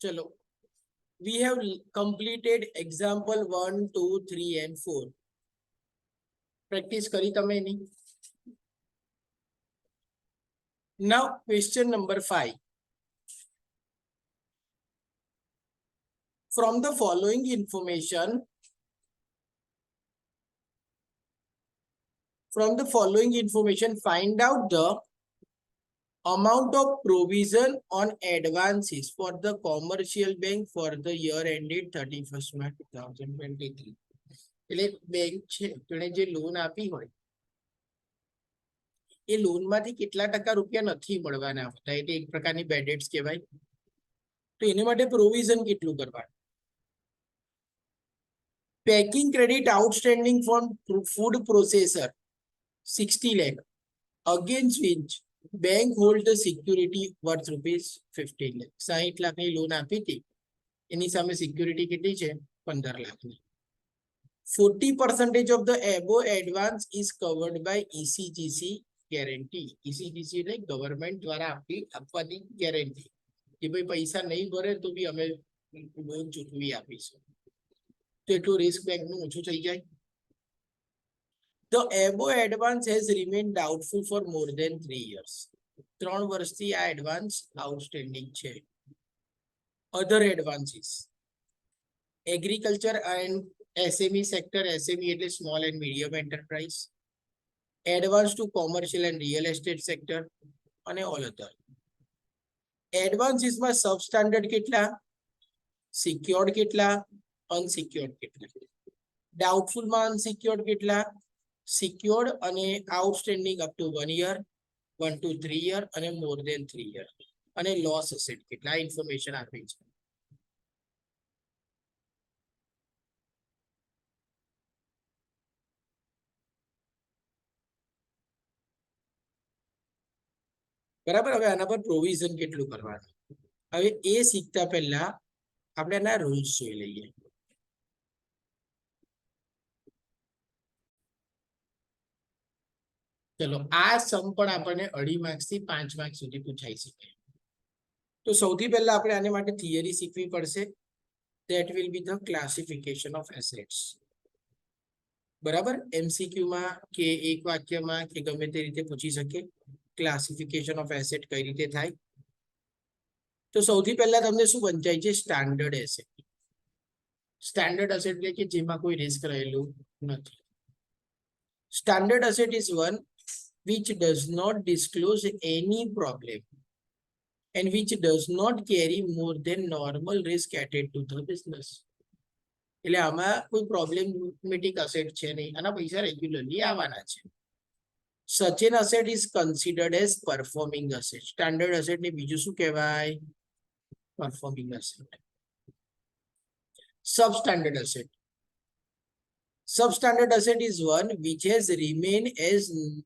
ચલો, we have completed example 1, 2, 3 and 4. Practice કરી તમે એની? Now question number 5. From the following information, find out the amount of provision on advances for the commercial bank for the year ended 31st March 2023. એટલે bank છે તેણે જે loan આપી હોય એ લોનમાંથી કેટલા ટકા રૂપિયા નથી મળવાના હોતા, એટલે એક પ્રકારની બેડ ડેટ્સ કહેવાય. તો એને માટે પ્રોવિઝન કેટલું કરવાનું? Packing credit outstanding from food processor 60 lakh against which bank hold the security worth rupees 15 lakh. 60 લાખની લોન આપી હતી, એની સામે સિક્યુરિટી કેટલી છે? 15 લાખની. 40% of the above advance is covered by ECGC guarantee. ECGC એટલે ગવર્મેન્ટ દ્વારા આપવાની ગેરંટી કે ભાઈ પૈસા નહીં ભરે તો બી અમે લોન ચૂકવી આપીશું. તો એટલું રિસ્ક બેંકનું ઓછું થઈ જાય. The above advance has remained doubtful for more than 3 years. 3 વર્ષથી આ એડવાન્સ આઉટસ્ટેન્ડિંગ છે. Other advances, agriculture and SME sector, SME એટલે small and medium enterprise, advance to commercial and real estate sector અને all other. Advances માં substandard કેટલા, secured કેટલા, unsecured કેટલા, doubtful માં unsecured કેટલા, secured અને outstanding up to 1 year, 1 to 3 year અને more than 3 year અને loss asset કેટલા information આપી છે. બરાબર. હવે આના પર પ્રોવિઝન કેટલું કરવાનું, હવે એ શીખતા પહેલા આપણે આના રૂલ્સ જોઈ લઈએ. ચલો, આ સમ પણ આપણને 2.5 માર્ક્સ થી 5 માર્ક્સ સુધી પૂછાઈ શકે. તો સૌથી પહેલા આપણે આને માટે થિયરી શીખવી પડશે. that will be the classification of assets. બરાબર. MCQ માં કે એક વાક્યમાં કે ગમે તે રીતે પૂછી શકે ક્લાસિફિકેશન ઓફ એસેટ કઈ રીતે થાય. તો સૌથી પહેલા તમને શું વંચાય છે? Standard asset. સ્ટાન્ડર્ડ એસેટ એટલે કે જેમાં કોઈ રિસ્ક રહેલું નથી. Standard asset is one which does not disclose any problem and which does not carry more than normal risk added to the business. એટલે આમાં કોઈ પ્રોબ્લેમેટિક અસેટ છે નહીં, આના પૈસા રેગ્યુલરલી આવવાના છે. Such an asset is considered as performing asset. Standard asset ને બીજું શું કહેવાય? Performing asset. Substandard asset. Substandard asset is one which has remained as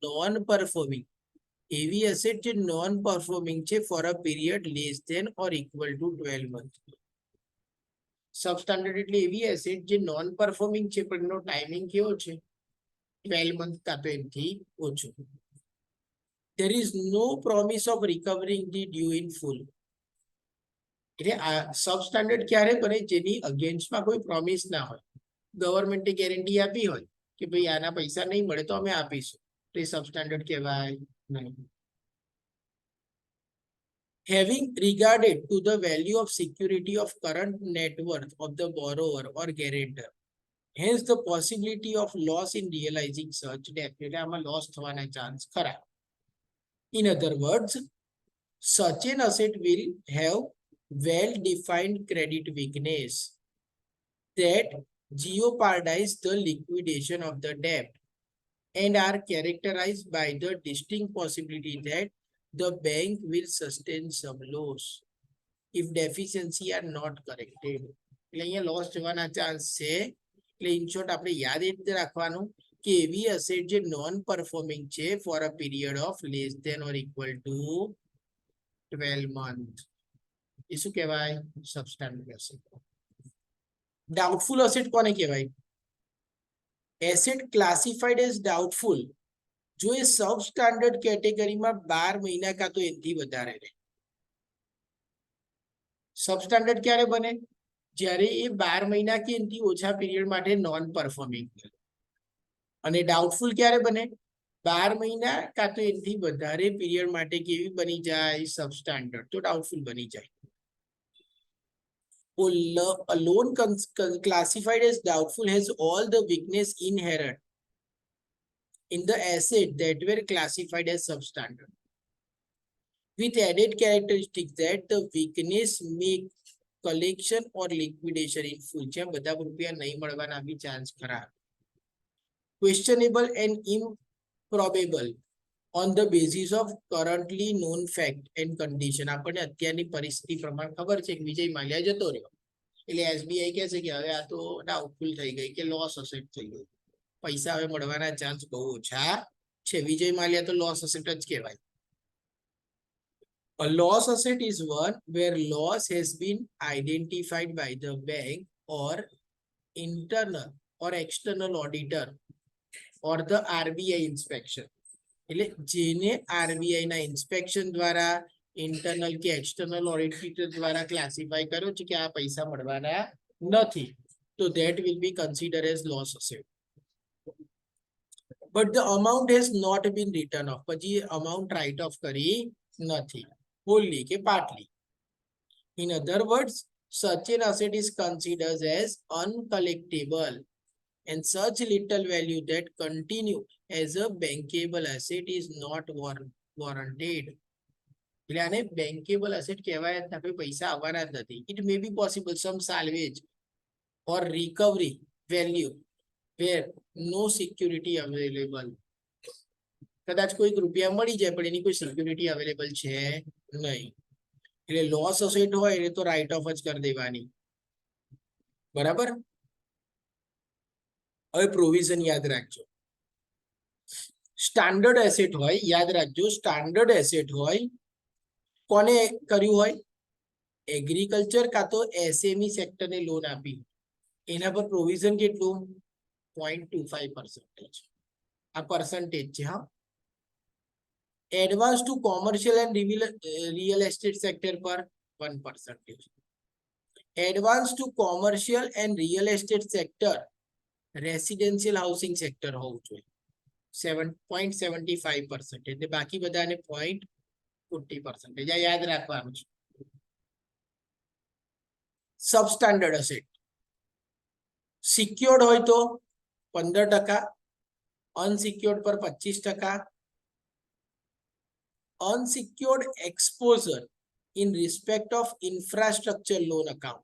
non-performing. એવી asset જે non-performing છે for a period less than or equal to 12 months. Substandard એટલે એવી asset જે non-performing છે પણ એનો ટાઈમિંગ કેવો છે? 12 months કાં તો એનાથી ઓછું. There is no promise of recovering the due in full. એટલે આ સબસ્ટાન્ડર્ડ ક્યારે બને? જેની અગેન્સ્ટમાં કોઈ પ્રોમિસ ના હોય. ગવર્મેન્ટે ગેરંટી આપી હોય કે ભાઈ આના પૈસા નહીં મળે તો અમે આપીશું, તો એ સબસ્ટાન્ડર્ડ કહેવાય નહીં. Having regarded to the value of security of current net worth of the borrower or guarantor, hence the possibility of loss in realizing such debt. એટલે આમાં લોસ થવાના ચાન્સ ખરા. In other words, such an asset will have well-defined credit weakness that jeopardize the liquidation of the debt and are characterized by the distinct possibility that the bank will sustain some loss if deficiency are not corrected. એટલે અહીંયા loss થવાના chance છે. એટલે in short આપણે યાદ એ રીતે રાખવાનું કે એવી અસેટ જે નોન પરફોર્મિંગ છે for a period of less than or equal to 12 month, એ શું કહેવાય? Substandard asset. ડાઉટફુલ એસેટ કોને કહેવાય? એસેટ ક્લાસિફાઈડ એઝ ડાઉટફુલ જો એ સબસ્ટાન્ડર્ડ કેટેગરીમાં 12 મહિના કાં તો એનાથી વધારે રહે. સબસ્ટાન્ડર્ડ ક્યારે બને? જ્યારે એ 12 મહિના કે એનાથી ઓછા પીરિયડ માટે નોન પરફોર્મિંગ. અને ડાઉટફુલ ક્યારે બને? 12 મહિના કાં તો એનાથી વધારે પીરિયડ માટે કેવી બની જાય? સબસ્ટાન્ડર્ડ. તો ડાઉટફુલ બની જાય. A loan classified as doubtful has all the weakness inherent in the asset that were classified as substandard, with added characteristics that the weakness make collection or liquidation in full. જ્યાં બધા રૂપિયા નહીં મળવાના બી chance ખરા. Questionable and improbable on the basis of currently known fact and condition. આપણને અત્યારની પરિસ્થિતિ પ્રમાણે ખબર છે કે વિજય માલ્યા જતો રહ્યો, એટલે એસબીઆઈ કહે છે કે હવે આ તો ડાઉટફુલ થઈ ગઈ કે લોસ અસેટ થઈ ગઈ, પૈસા હવે મળવાના ચાન્સ બહુ ઓછા છે. વિજય માલ્યા તો લોસ અસેટ જ કહેવાય. A loss asset is one where loss has been identified by the bank or internal or external auditor or the RBI inspection. એટલે જેને આરબીઆઈ ના ઇન્સ્પેક્શન દ્વારા, ઇન્ટરનલ કે એક્સટર્નલ ઓડિટર દ્વારા ક્લાસિફાઈ કર્યો છે કે આ પૈસા મળવાના નથી, તો that will be considered as loss asset. But the amount has not been written off. પછી amount write off કરી નથી, wholly કે partly. In other words, such an asset is considered as uncollectible and such little value that continue as a bankable asset is not warranted. એટલે આને bankable asset કહેવાય જ ના, પૈસા આવવાના જ નથી. It may be possible some salvage or recovery value where no security available. કદાચ કોઈક રૂપિયા મળી જાય પણ એની કોઈ સિક્યુરિટી અવેલેબલ છે નહીં, એટલે લોસ અસેટ હોય એટલે તો રાઇટ ઓફ જ કરી દેવાની. બરાબર. હવે પ્રોવિઝન યાદ રાખજો. સ્ટાન્ડર્ડ એસેટ હોય, યાદ રાખજો, સ્ટાન્ડર્ડ એસેટ હોય, કોને કર્યું હોય? એગ્રીકલ્ચર કાં તો એસએમઈ સેક્ટરને લોન આપી, એના પર પ્રોવિઝન કેટલું? 0.25%. આ પર્સન્ટેજ છે. હા, advance to commercial and real estate sector પર 1%. Advance to commercial and real estate sector residential housing sector હોવું જોઈએ 7.75%. એટલે બાકી બધાને 0.40%. આ યાદ રાખવાનું છે. સબસ્ટાન્ડર્ડ અસેટ સિક્યોર્ડ હોય તો 15%, અનસિક્યોર્ડ પર 25%. Unsecured exposure in respect of infrastructure loan account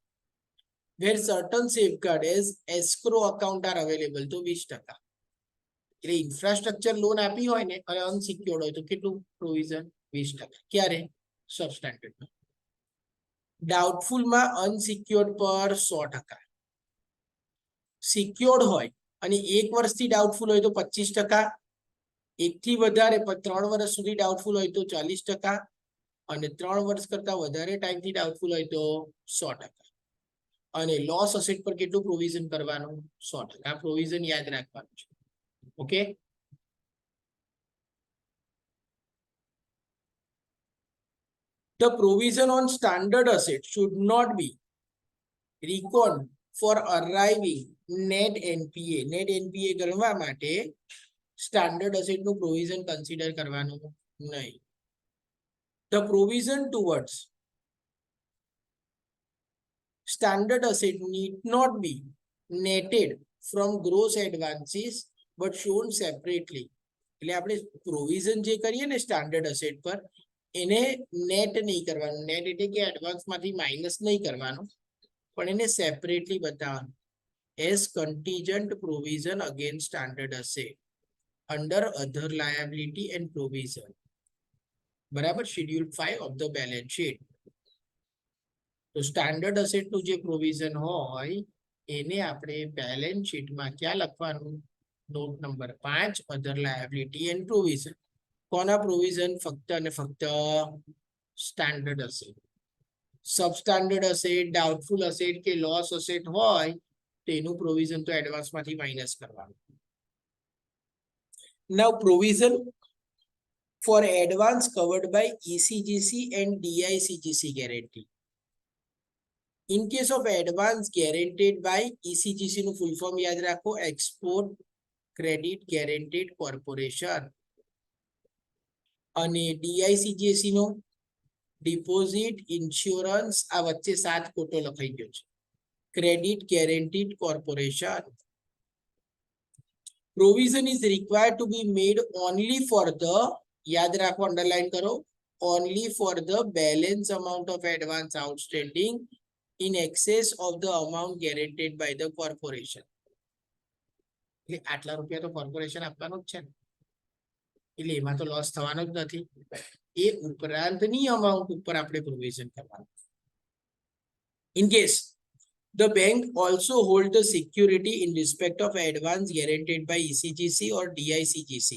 where certain safeguard as escrow account are available તો 20%. એટલે ઇન્ફ્રાસ્ટ્રક્ચર લોન આપી હોય ને અને અનસિક્યોર્ડ હોય તો કેટલું પ્રોવિઝન? 20%. ક્યારે? સબસ્ટાન્ડર્ડમાં. ડાઉટફુલમાં અનસિક્યોર્ડ પર 100%. સિક્યોર્ડ હોય અને 1 વર્ષથી ડાઉટફુલ હોય તો 25%, 1 થી વધારે 3 વર્ષ સુધી ડાઉટફુલ હોય તો 40%, અને 3 વર્ષ કરતા વધારે ટાઈમથી ડાઉટફુલ હોય તો 100%. અને લોસ અસેટ પર કેટલું પ્રોવિઝન કરવાનું? 100%. આ પ્રોવિઝન યાદ રાખવાનું છે. Okay. The provision on standard asset should not be reckoned for arriving net NPA. Net NPA ગણવા માટે સ્ટાન્ડર્ડ અસેટ નું પ્રોવિઝન કન્સિડર કરવાનું નહીં. The provision towards standard asset need not be netted from gross advances but shown separately. એટલે આપણે provision જે કરીએ ને સ્ટાન્ડર્ડ અસેટ પર એને નેટ નહીં કરવાનું. નેટ એટલે કે એડવાન્સમાંથી માઇનસ નહીં કરવાનું, પણ એને સેપરેટલી બતાવવાનું as contingent provision against standard asset under other liability and provision. બરાબર. Schedule 5 of the balance sheet. તો સ્ટાન્ડર્ડ અસેટ નું જે પ્રોવિઝન હોય એને આપણે બેલેન્સ શીટમાં ક્યાં લખવાનું? Note number 5, other liability and provision. કોના પ્રોવિઝન? ફક્ત અને ફક્ત standard asset. Substandard asset, doubtful asset કે લોસ અસેટ હોય તેનું પ્રોવિઝન તો એડવાન્સમાંથી માઇનસ કરવાનું. Now provision for advance covered by ECGC and DICGC guarantee. In case of advance guaranteed by ECGC નું ફૂલ ફોર્મ યાદ રાખો, એક્સપોર્ટ ક્રેડિટ ગેરેન્ટેડ કોર્પોરેશન. અને DICGC નો ડિપોઝિટ ઇન્સ્યોરન્સ, આ વચ્ચે 7 ખોટો લખાઈ ગયો છે, credit guaranteed corporation. Provision is required to be made only for the, યાદ રાખો, અંડરલાઈન કરો, only for the balance amount of advance outstanding in excess of the amount guaranteed by the corporation. એટલે આટલા રૂપિયા તો કોર્પોરેશન આપવાનું જ છે ને, એટલે એમાં તો લોસ થવાનો જ નથી. એ ઉપરાંતની અમાઉન્ટ ઉપર આપણે પ્રોવિઝન કરવાનું. In case the bank also hold the security in respect of advance guaranteed by ECGC or DICGC,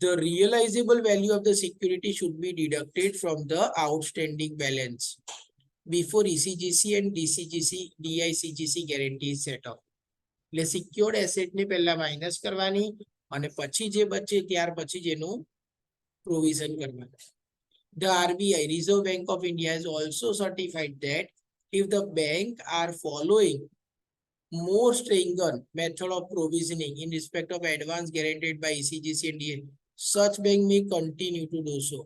the realizable value of the security should be deducted from the outstanding balance before ECGC and DICGC guarantee is set up. એટલે secured asset ને પહેલા minus કરવાની અને પછી જે બચે ત્યાર પછી જેનું પ્રોવિઝન કરવાનું. The RBI, Reserve Bank of India, has also certified that if the bank are following more stringent method of provisioning in respect of advance guaranteed by ECGC and DICGC, such bank may continue to do so.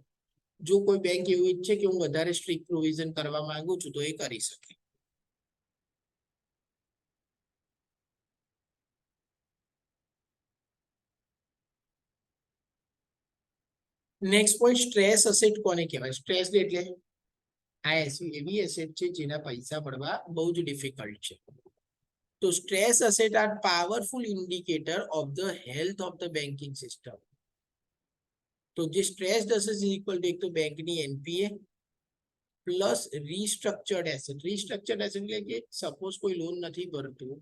જો કોઈ bank એવું ઈચ્છે કે હું વધારે strict provision કરવા માંગુ છું તો એ કરી શકે. નેક્સ્ટ પોઈન્ટ, સ્ટ્રેસ અસેટ કોને કહેવાય? સ્ટ્રેસ એટલે આ એવી એસેટ છે જેના પૈસા મળવા બહુ જ ડિફિકલ્ટ છે. તો stress asset are powerful indicator of the health of the banking system. તો જે stressed asset is equal to એક તો બેંકની NPA plus restructured asset. Restructured asset એટલે કે સપોઝ કોઈ લોન નથી ભરતું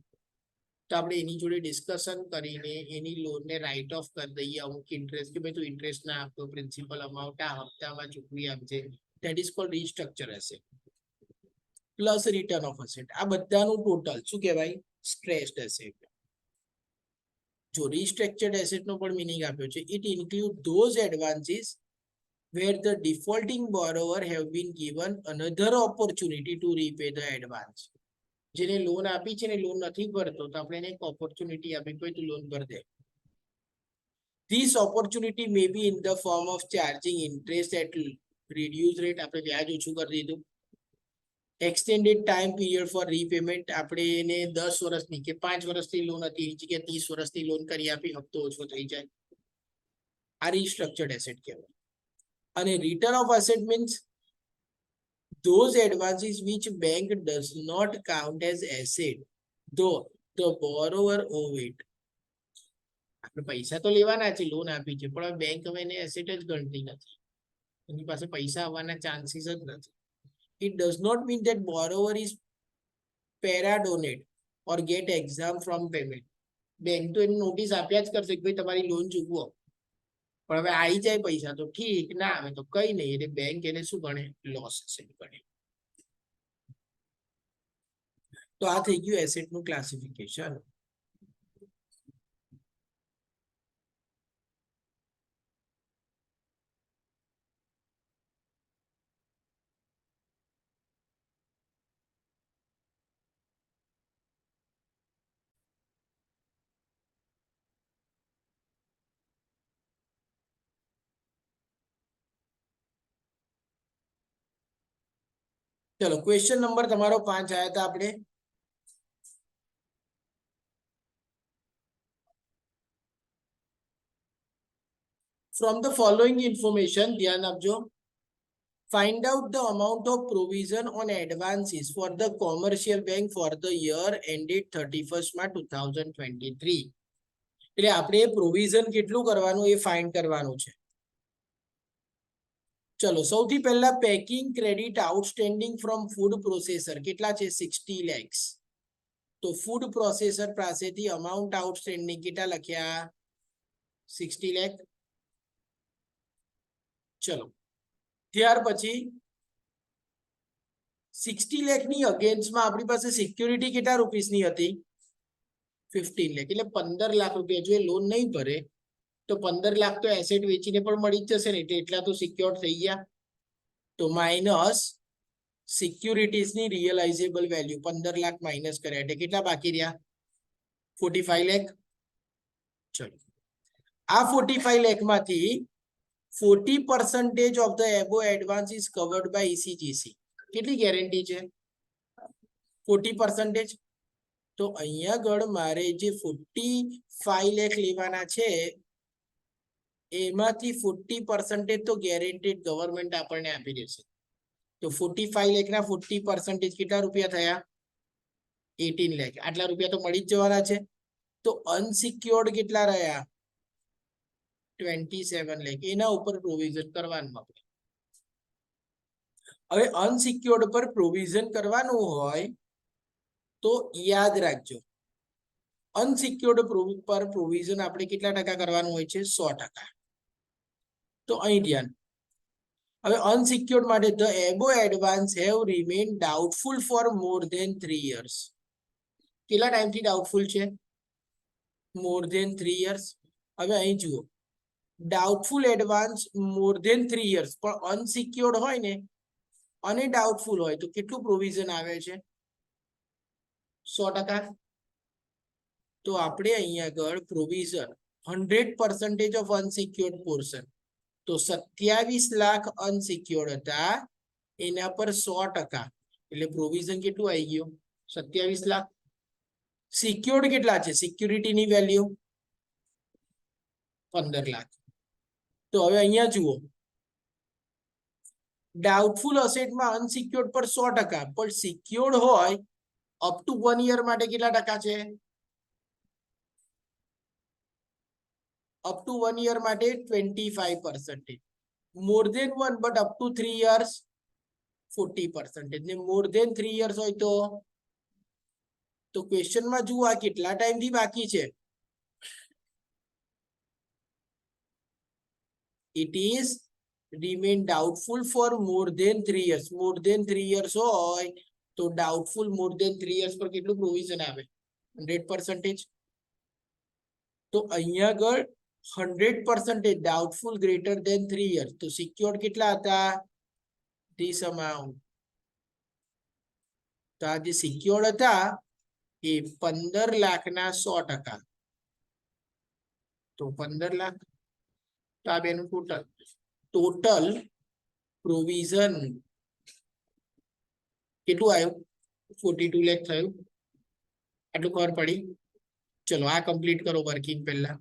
તો આપણે એની જોડે ડિસ્કશન કરીને એની લોનને રાઇટ ઓફ કરી દઈએ અમુક ઇન્ટરેસ્ટ, કે ભાઈ તું ઇન્ટરેસ્ટ ના આપતો, પ્રિન્સિપલ અમાઉન્ટ આ હપ્તામાં ચૂકવી આપજે, that is called restructure asset. Plus return of asset, આ બધાનું ટોટલ શું કહેવાય? Stressed asset. જો restructured asset નો પણ meaning આપ્યો છે, it include those advances where the defaulting borrower have been given another opportunity to repay the advance. જેને લોન આપી છે ને લોન નથી ભરતો તો આપણે એને એક ઓપોર્ચ્યુનિટી આપી, કોઈ તું લોન ભર દે. This opportunity may be in the form of charging interest at reduced rate, આપણે વ્યાજ ઓછું કરી દીધું. Extended time period for repayment, આપણે એને 10 વર્ષની કે 5 વર્ષની લોન હતી એની જગ્યાએ 30 વર્ષની લોન કરી આપી, હપ્તો ઓછો થઈ જાય. આ રીસ્ટ્રક્ચર્ડ એસેટ કહેવાય. અને return of asset means those advances which bank does not count as asset though the borrower owe it. આપણે પૈસા તો લેવાના છે, લોન આપી છે, પણ બેંક હવે એને એસેટ જ ગણતી નથી, એની પાસે પૈસા આવવાના ચાન્સીસ જ નથી. It does not mean that borrower is paradonate or get exempt from payment. Bank તો એને નોટિસ આપ્યા જ કરશે કે ભાઈ તમારી લોન ચૂકવો, પણ હવે આવી જાય પૈસા તો ઠીક, ના આવે તો કઈ નહીં. એટલે બેંક એને શું ગણે? લોસ એસેટ ગણે. તો આ થઈ ગયું એસેટ નું ક્લાસિફિકેશન. ચલો ક્વેશ્ચન નંબર તમારો 5 આયા હતા આપણે. From the following information, ધ્યાન આપજો. Find out the amount of provision on advances for the commercial bank for the year ended 31st March 2023. એટલે આપણે પ્રોવિઝન કેટલું કરવાનું એ ફાઇન્ડ કરવાનું છે. ચલો સૌથી પહેલા packing credit outstanding from food processor કેટલા છે? 60 lakhs. તો ફૂડ પ્રોસેસર પાસેથી અમાઉન્ટ આઉટસ્ટેન્ડિંગ કેટલા લખ્યા? 60 lakh. ચલો ત્યાર પછી 60 lakh ની અગેન્સ્ટમાં આપણી પાસે સિક્યુરિટી કેટલા રૂપીસની હતી? 15 lakh. એટલે 15 લાખ રૂપિયા. જો એ લોન નહીં ભરે તો 15 લાખ તો એસેટ વેચીને પણ મળી જ જશે ને, એટલે એટલા તો સિક્યોર થઈ ગયા. તો માઇનસ સિક્યુરિટીઝ ની રિયલાઇઝેબલ વેલ્યુ 15 લાખ માઇનસ કર્યા એટલે કેટલા બાકી રહ્યા? 45 લાખ. ચલો, આ 45 લાખ માંથી 40% of the above advance is covered by ECGC. કેટલી ગેરંટી છે? 40%. તો અહીંયા આગળ મારે જે 45 લાખ લેવાના છે એમાંથી 40% તો ગેરંટેડ ગવર્મેન્ટ આપણને આપી દેશે. તો 45 લાખ ના 40% કેટલા રૂપિયા થયા? 18 લાખ. આટલા રૂપિયા તો મળી જ જવાના છે. તો અનસિક્યોર્ડ કેટલા રહ્યા? 27 લાખ. એના ઉપર પ્રોવિઝન કરવાનું આપણે. હવે અનસિક્યોર્ડ પર પ્રોવિઝન કરવાનું હોય તો યાદ રાખજો, અનસિક્યોર્ડ પર પ્રોવિઝન આપણે કેટલા ટકા કરવાનું હોય છે? 100%. તો અહીં ધ્યાન. હવે અનસિક્યોર્ડ માટે the above advance have remained doubtful for more than 3 years. કેટલા ટાઈમથી ડાઉટફુલ છે? more than 3 years. હવે અહીં જુઓ, doubtful advance more than 3 years પણ અનસિક્યોર્ડ હોય ને અને ડાઉટફુલ હોય તો કેટલું પ્રોવિઝન આવે છે? 100%. તો આપણે અહીંયા આગળ પ્રોવિઝન 100% ઓફ અનસિક્યોર્ડ પોર્શન, તો 27 લાખ અનસિક્યોર્ડ હતા, એના પર 100%, એટલે પ્રોવિઝન કેટલું આવી ગયું? 27 લાખ. સિક્યોર્ડ કેટલા છે? સિક્યુરિટીની વેલ્યુ 15 લાખ. તો હવે અહીંયા જુઓ, ડાઉટફુલ અસેટમાં અનસિક્યોર્ડ પર 100%, પણ સિક્યોર્ડ હોય અપ ટુ 1 યર માટે કેટલા ટકા છે? અપ ટુ 1 યર માટે 25%. મોર દેન 1 બટ અપ ટુ 3 યર્સ 40%. ને મોર દેન 3 યર્સ હોય તો ક્વેશ્ચનમાં જુઓ આ કેટલા ટાઈમથી બાકી છે? It is remain doubtful for more than 3 years. more than 3 years હોય તો doubtful more than 3 years પર કેટલું પ્રોવિઝન આવે? 100%. તો અહીંયા આગળ 100% doubtful greater than 3 years. તો secured કેટલા હતા? this amount. તો આ જે secured હતા એ 15 લાખના 100%. તો 15 લાખ. તો આ બેનું ટોટલ પ્રોવિઝન કેટલું આવ્યું? 42 લાખ થયું. આટલું ખબર પડી? ચલો આ કમ્પ્લીટ કરો વર્કિંગ પહેલા.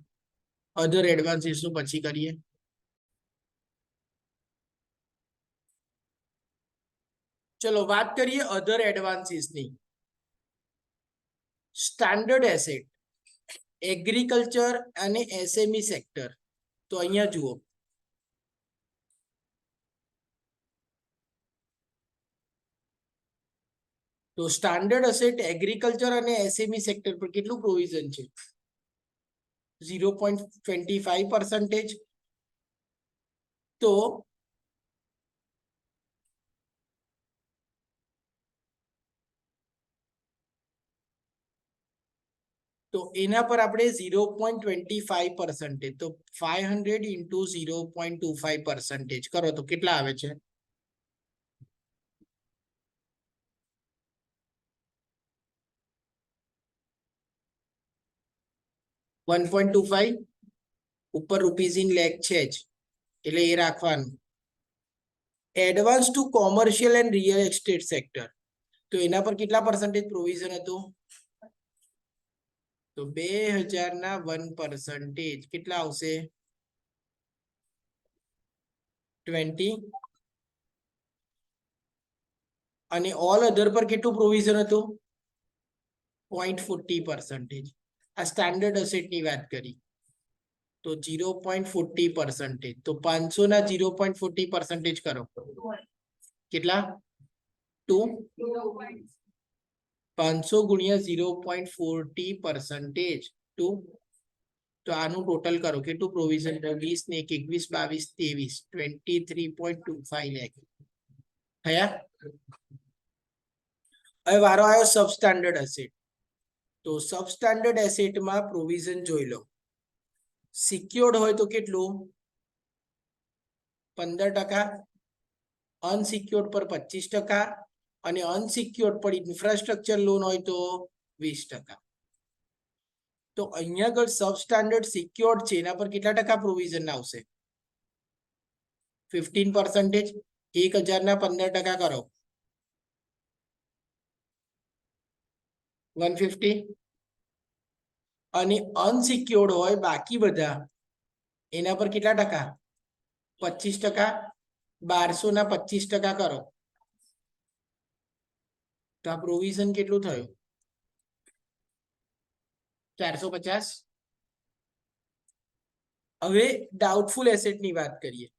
અધર એડવાન્સીસ નું પછી કરીએ. ચલો વાત કરીએ અધર એડવાન્સીસ ની. સ્ટાન્ડર્ડ એસેટ, એગ્રીકલ્ચર અને એસએમઈ સેક્ટર. તો અહીંયા જુઓ, તો સ્ટાન્ડર્ડ એસેટ, એગ્રીકલ્ચર અને એસએમઈ સેક્ટર પર કેટલું પ્રોવિઝન છે? 0.25%. તો એના પર આપણે 0.25%, તો 500 into 0.25% કરો તો કેટલા આવે છે? 1.25. ઉપર રૂપીઝ ઇન લેખ છે જ એટલે એ રાખવાનું. Advance to commercial and real estate sector, તો એના પર કેટલા પર્સન્ટેજ પ્રોવિઝન હતું? તો 2000 ના 1% કેટલા આવશે? 20. અને ઓલ અધર પર કેટલું પ્રોવિઝન હતું? 0.40%. આ સ્ટાન્ડર્ડ એસેટ ની વાત કરી. તો 0.40%. તો 500 ના 0.40% કરો. કેટલા? 2. 500 ગુણ્યા 0.40%. 2. તો આનું ટોટલ કરો કેટલું પ્રોવિઝન? 20 ને 21, 22, 23, 23.25 લાખ થયા. હવે વારો આવ્યો સબસ્ટાન્ડર્ડ એસેટ. તો સબસ્ટાન્ડર્ડ એસેટમાં પ્રોવિઝન જોઈ લો. સિક્યોર્ડ હોય તો કેટલું? 15%. અનસિક્યોર્ડ પર 25%. અને અનસિક્યોર્ડ પર ઇન્ફ્રાસ્ટ્રક્ચર લોન હોય તો 20%. તો અહીંયા આગળ સબસ્ટાન્ડર્ડ સિક્યોર્ડ છે એના પર કેટલા ટકા પ્રોવિઝન આવશે? 15%. 1000 ના 15% કરો 150. અને અનસિક્યોર્ડ હોય બાકી બધા એના પર કેટલા ટકા? 25%. 1200 ના 25% કરો તો આ પ્રોવિઝન કેટલું થયું? 450. હવે ડાઉટફુલ એસેટ ની વાત કરીએ.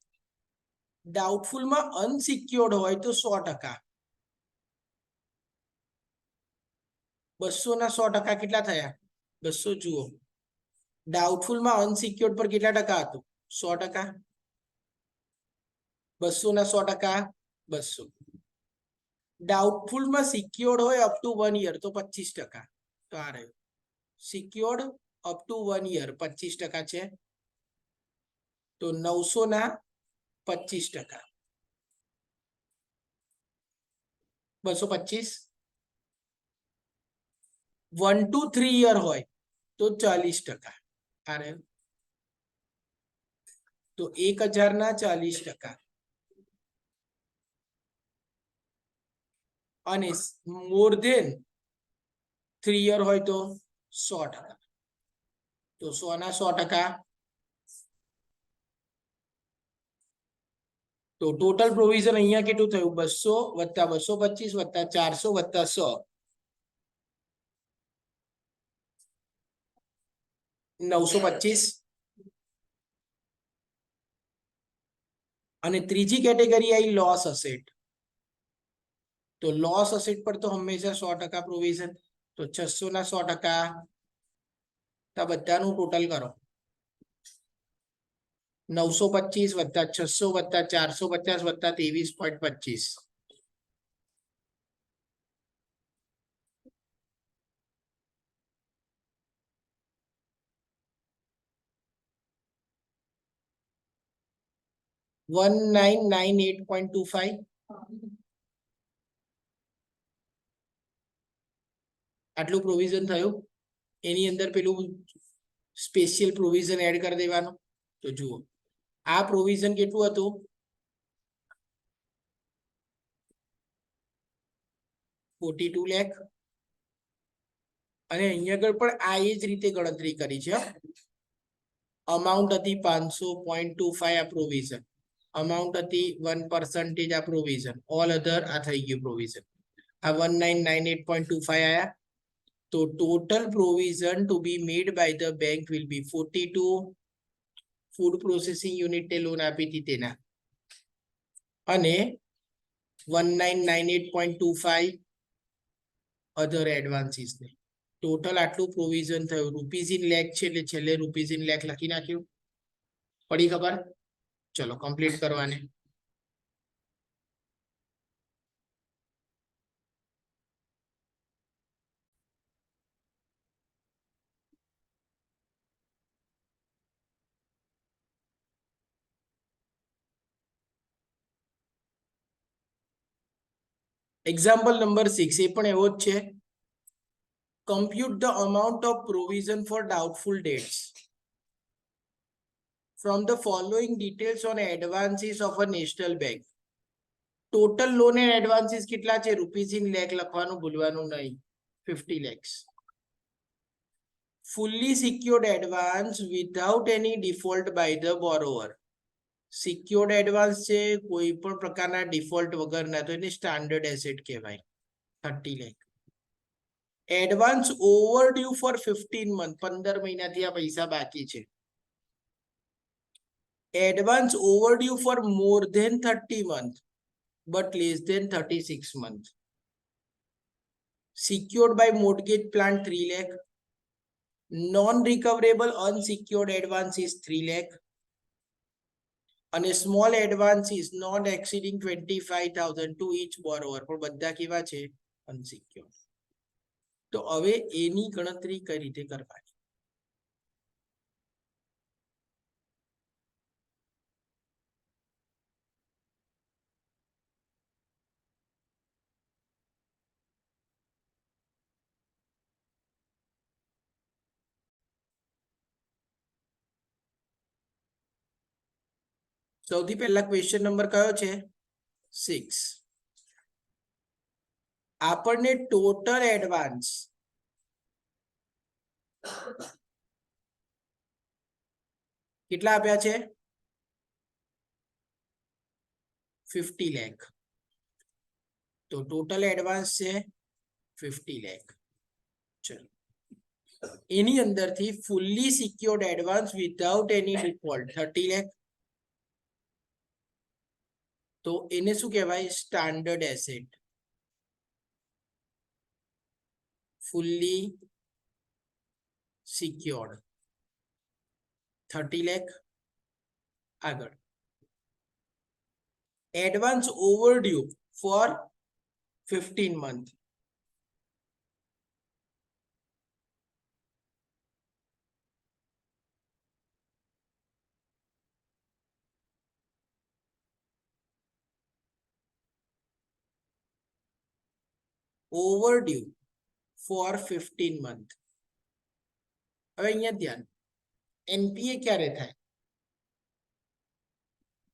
ડાઉટફુલમાં અનસિક્યોર્ડ હોય તો 100%. 200 ના 100% કેટલા થયા? 200 જુઓ. ડાઉટફુલમાં અનસિક્યોર્ડ પર કેટલા ટકા હતું? 100%. 200 ના 100% 200. ડાઉટફુલમાં સિક્યોર્ડ હોય અપ ટુ 1 યર તો 25%. તો આ રહ્યું સિક્યોર્ડ અપ ટુ 1 યર 25% છે. તો 900 ના 25%. 225. 1 to 3 યર હોય તો 40%. આ રહ્યું તો 1000 ના 40%. અને મોર ધેન 3 યર હોય તો 100%. તો 100 ના 100%. તો ટોટલ પ્રોવિઝન અહીંયા કેટલું થયું? 200 + 225 + 400 + 100 925. અને ત્રીજી કેટેગરી આવી લોસ અસેટ. તો લોસ અસેટ પર તો હંમેશા 100% પ્રોવિઝન. તો 600 ના 100%. તો બધાનું ટોટલ કરો 925 + 600 + 450 + 23.25. 1998.25. આટલું પ્રોવિઝન થયું. એની અંદર પેલું સ્પેશિયલ પ્રોવિઝન એડ કરી દેવાનું. તો જુઓ આ પ્રોવિઝન કેટલું હતું? 42 લાખ. અને અહીંયા આગળ પણ આ એ જ રીતે ગણતરી કરી છે. અમાઉન્ટ હતી 500.25 આ પ્રોવિઝન. અમાઉન્ટ હતી 1% આ પ્રોવિઝન. ઓલ અધર આ થઈ ગયું પ્રોવિઝન. આ 1998.25 આયા. તો total provision to be made by the bank will be 42. Food processing યુનિટને લોન આપી હતી તેના. અને 1998.25 અધર એડવાન્સીસ ને. ટોટલ આટલું પ્રોવિઝન થયું. રૂપીઝ ઇન લેખ છે એટલે છેલ્લે રૂપીઝ ઇન લેખ લખી નાખ્યું. પડી ખબર? ચલો કમ્પ્લીટ કરવાને. એક્ઝામ્પલ નંબર 6 એ પણ એવો જ છે. Compute the amount of provision for doubtful debts from the following details on advances of a national bank. Total loan and advances કેટલા છે? રૂપીઝ ઇન લેખ લખવાનું ભૂલવાનું નહીં. 50 lakhs. Fully secured advance without any default by the borrower. Secured advance છે કોઈ પણ પ્રકારના default વગરના તો એને સ્ટાન્ડર્ડ એસેટ કહેવાય. 30 lakh. Advance overdue for 15 month. 15 મહિનાથી આ પૈસા બાકી છે. Advance overdue for more than 30 month but less than 36 months. Secured by mortgage plant 3 lakh. Non-recoverable unsecured advance is 3 lakh. અને small advance is not exceeding 25,000 to each borrower. પણ બધા કેવા છે? Unsecured. તો હવે એની ગણતરી કઈ રીતે કરવાની? સૌથી પહેલા ક્વેશ્ચન નંબર કયો છે 6. આપણને ટોટલ એડવાન્સ કેટલા આપ્યા છે 50 લાખ. તો ટોટલ એડવાન્સ છે 50 લાખ. ચલો એની અંદરથી fully secured advance without any default 30 lakh. તો એને શું કહેવાય standard asset. Fully secured 30 lakh. આગળ advance overdue for 15 month. Overdue for 15 month. હવે અહીંયા ધ્યાન એનપીએ ક્યારે થાય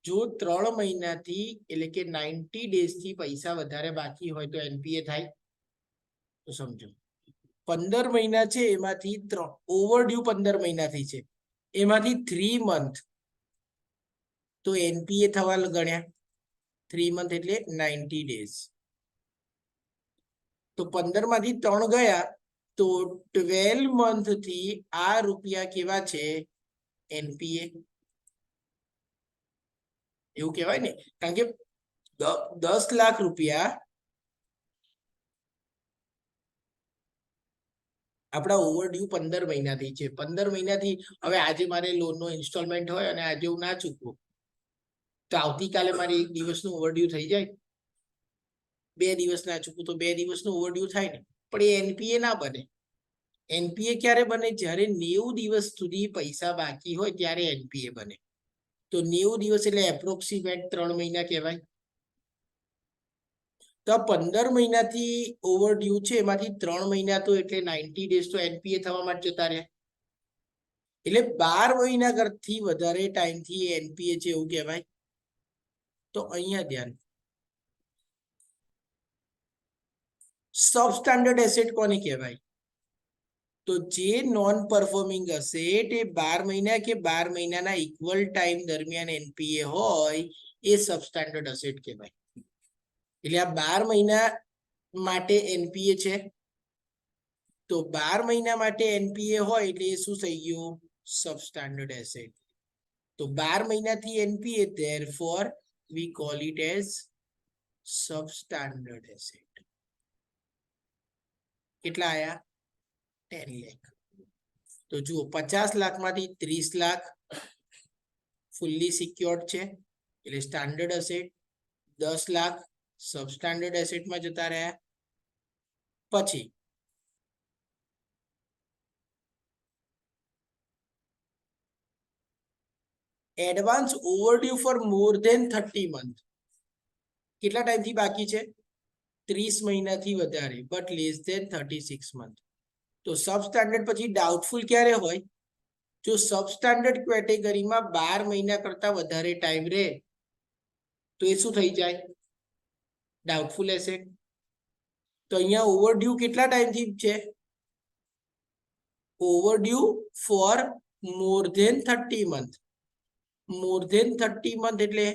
જો 3 મહિનાથી એટલે કે 90 days થી પૈસા વધારે બાકી હોય તો એનપીએ થાય. તો સમજો 15 મહિના છે એમાંથી ઓવરડ્યુ 15 મહિનાથી છે એમાંથી 3 month તો એનપીએ થવા ગણ્યા. 3 month એટલે 90 days. તો 15 માંથી 3 ગયા તો 12 month થી આ રૂપિયા કેવા છે એનપીએ. એવું કહેવાય ને કારણ કે 10 લાખ રૂપિયા આપણા ઓવરડ્યુ 15 મહિનાથી છે. 15 મહિનાથી હવે આજે મારે લોનનો ઇન્સ્ટોલમેન્ટ હોય અને આજે હું ના ચૂકવું તો આવતીકાલે મારે 1 દિવસનું ઓવરડ્યુ થઈ જાય. 2 દિવસ ના ચૂકવું તો 2 દિવસનું ઓવરડ્યુ થાય ને. પણ એ એનપીએ ના બને. એનપીએ ક્યારે બને જ્યારે 90 દિવસ સુધી પૈસા બાકી હોય ત્યારે એનપીએ બને. તો 90 દિવસ એટલે એપ્રોક્સિમેટ 3 મહિના કહેવાય. તો 15 મહિનાથી ઓવરડ્યુ છે એમાંથી 3 મહિના તો એટલે 90 days તો એનપીએ થવા માટે જતા રહ્યા. એટલે 12 મહિના કરતી વધારે ટાઈમથી એનપીએ છે એવું કહેવાય. તો અહીંયા ધ્યાન સબસ્ટાન્ડર્ડ એસેટ કોને કહેવાય તો જે નોન પરફોર્મિંગ એસેટ એ 12 મહિના કે 12 મહિનાના ઇક્વલ ટાઈમ દરમિયાન એનપીએ હોય એ સબસ્ટાન્ડર્ડ એસેટ કહેવાય. એટલે આ 12 મહિના માટે એનપીએ છે તો 12 મહિના માટે એનપીએ હોય એટલે એ શું થઈ ગયું સબસ્ટાન્ડર્ડ એસેટ. તો 12 મહિનાથી NPA therefore we call it as substandard asset. કેટલા આયા 10 લાખ. તો જુઓ 50 લાખમાંથી 30 લાખ ફુલ્લી સિક્યોર્ડ છે એટલે સ્ટાન્ડર્ડ એસેટ. 10 લાખ સબસ્ટાન્ડર્ડ એસેટમાં જતા રહ્યા. પછી advance overdue for more than 30 month. કેટલા ટાઈમથી બાકી છે 30 મહિનાથી વધારે બટ લેસ ધેન 36 month. તો સબસ્ટાન્ડર્ડ પછી ડાઉટફુલ ક્યારે હોય જો સબસ્ટાન્ડર્ડ કેટેગરીમાં 12 મહિના કરતા વધારે ટાઈમ રહે તો એ શું થઈ જાય ડાઉટફુલ એસેટ. તો અહીંયા ઓવરડ્યુ કેટલા ટાઈમથી છે overdue for more than 30 month. More than 30 month એટલે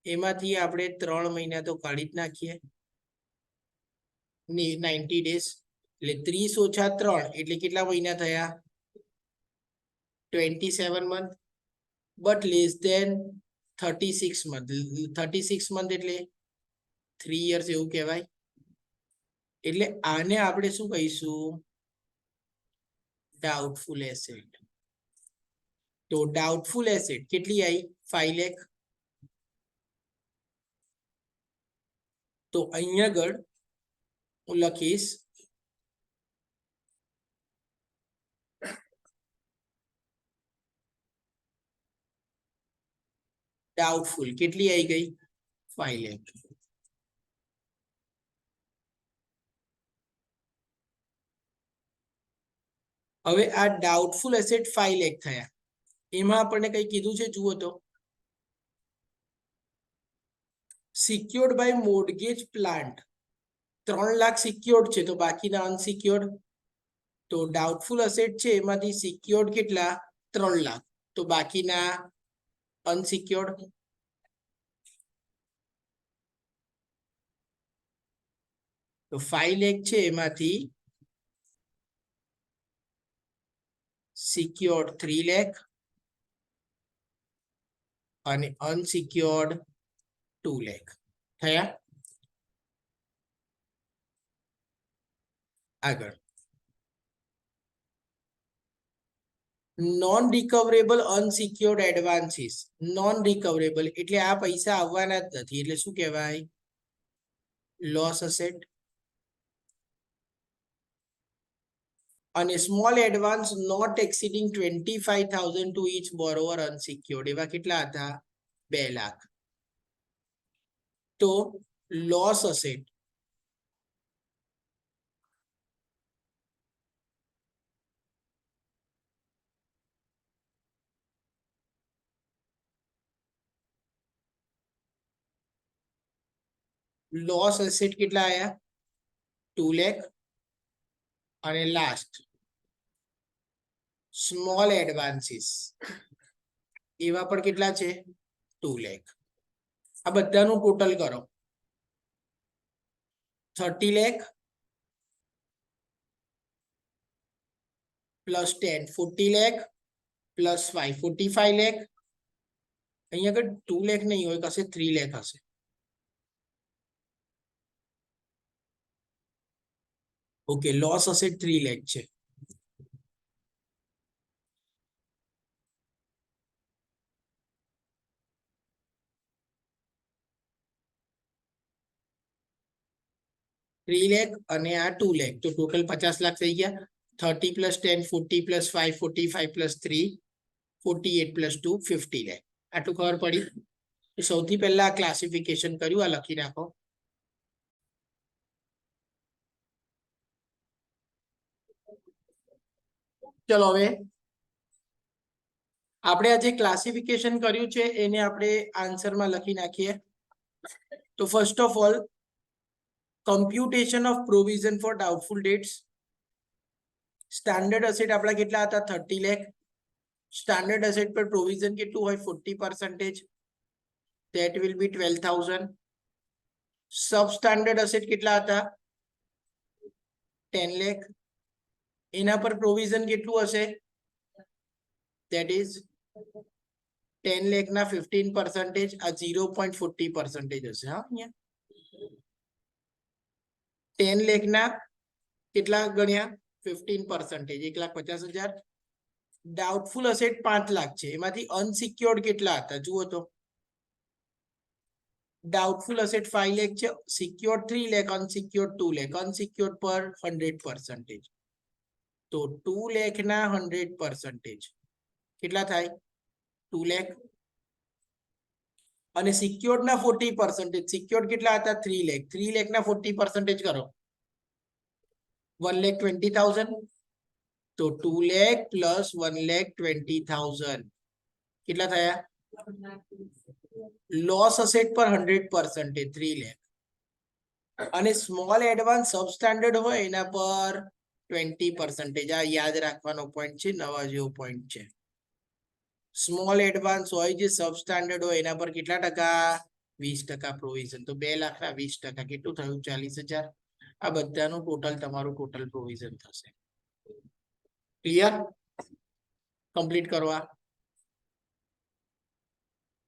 એમાંથી આપણે 3 મહિના તો કાઢી જ નાખીએ 90 days એટલે 30 ઓછા 3 એટલે કેટલા મહિના થયા 27 month but less than 36 month. 36 month એટલે 3 years એવું કહેવાય. એટલે આને આપણે શું કહીશું ડાઉટફુલ એસેટ. તો ડાઉટફુલ એસેટ કેટલી આવી 5 લાખ. તો અહીંયા આગળ હું લખીશ ડાઉટફુલ કેટલી આવી ગઈ 5 લાખ. હવે આ ડાઉટફુલ એસેટ 5 લાખ થયા એમાં આપણને કઈ કીધું છે જુઓ તો secured by mortgage plant 3 lakh secured છે તો બાકીના અનસિક્યોર્ડ, તો ડાઉટફુલ અસેટ છે એમાંથી સિક્યોર્ડ કેટલા 3 લાખ, તો બાકીના અનસિક્યોર્ડ. તો 5 લાખ છે એમાંથી સિક્યોર્ડ 3 લાખ અને અનસિક્યોર્ડ 2 લાખ થયા. આગળ non recoverable unsecured advances. Non recoverable એટલે આ પૈસા આવવાના જ નથી એટલે શું કહેવાય લોસ અસેટ. અને small advance not exceeding 25,000 to each borrower unsecured એવા કેટલા હતા 2 લાખ. તો લોસ અસેટ લોસ એસેટ કેટલા આયા 2 લાખ. અને લાસ્ટ સ્મોલ એડવાન્સીસ એવા પણ કેટલા છે 2 લાખ. આ બધાનું ટોટલ કરો 30 લાખ પ્લસ 10 40 લાખ પ્લસ 5 45 લાખ. અહીંયા આગળ 2 લાખ નહીં હોય કશે 3 લાખ હશે. ઓકે લોસ અસેટ 3 લાખ છે. લાખ અને આ 2 લાખ તો ટોટલ 50 લાખ થઈ ગયા. 30 plus 10 40 plus 5 45 plus 3 48 plus 2 50 lakh. આટલું ખબર પડી. સૌથી પહેલા આ ક્લાસિફિકેશન કર્યું આ લખી નાખો. ચલો હવે આપણે આ જે ક્લાસિફિકેશન કર્યું છે એને આપણે આન્સરમાં લખી નાખીએ. તો first of all computation of provision four doubtful dates. Standard asset આપણા કેટલા હતા 30 લાખ. સ્ટાન્ડર્ડ અસેટ પર પ્રોવિઝન કેટલું હોય 40%, that will be 12,000. Substandard asset કેટલા હતા 10 લાખ. એના પર પ્રોવિઝન કેટલું હશે that is 10 લાખ ના 15% આ 0.40% હશે. હા અહીંયા 10 લાખ ના કેટલા ગણ્યા 15%, 1,50,000. ડાઉટફુલ અસેટ 5 લાખ છે એમાંથી અનસિક્યોર્ડ કેટલા હતા જુઓ તો. ડાઉટફુલ અસેટ 5 લાખ છે, secured 3 lakh, unsecured 2 lakh. Unsecured પર 100%, તો 2 લાખ ના 100% કેટલા થાય 2 લાખ. અને સિક્યોર્ડ ના 40%, સિક્યોર્ડ કેટલા હતા 3 લાખ. 3 લાખ ના 40% કરો 1,20,000. તો 2 લાખ પ્લસ 1,20,000 કેટલા થયા. લોસ અસેટ પર 100% 3 લાખ. અને સ્મોલ એડવાન્સ સબસ્ટાન્ડર્ડ હોય એના પર 20%. આ યાદ રાખવાનો પોઈન્ટ છે, નવા જેવો પોઈન્ટ છે. સ્મોલ એડવાન્સ હોય જે સબસ્ટાન્ડર્ડ હોય એના પર કેટલા ટકા 20% પ્રોવિઝન. તો 2 લાખ ના 20% કેટલું થયું 40,000. આ બધાનું ટોટલ તમારું ટોટલ પ્રોવિઝન થશે. ક્લિયર? કમ્પ્લીટ કરવા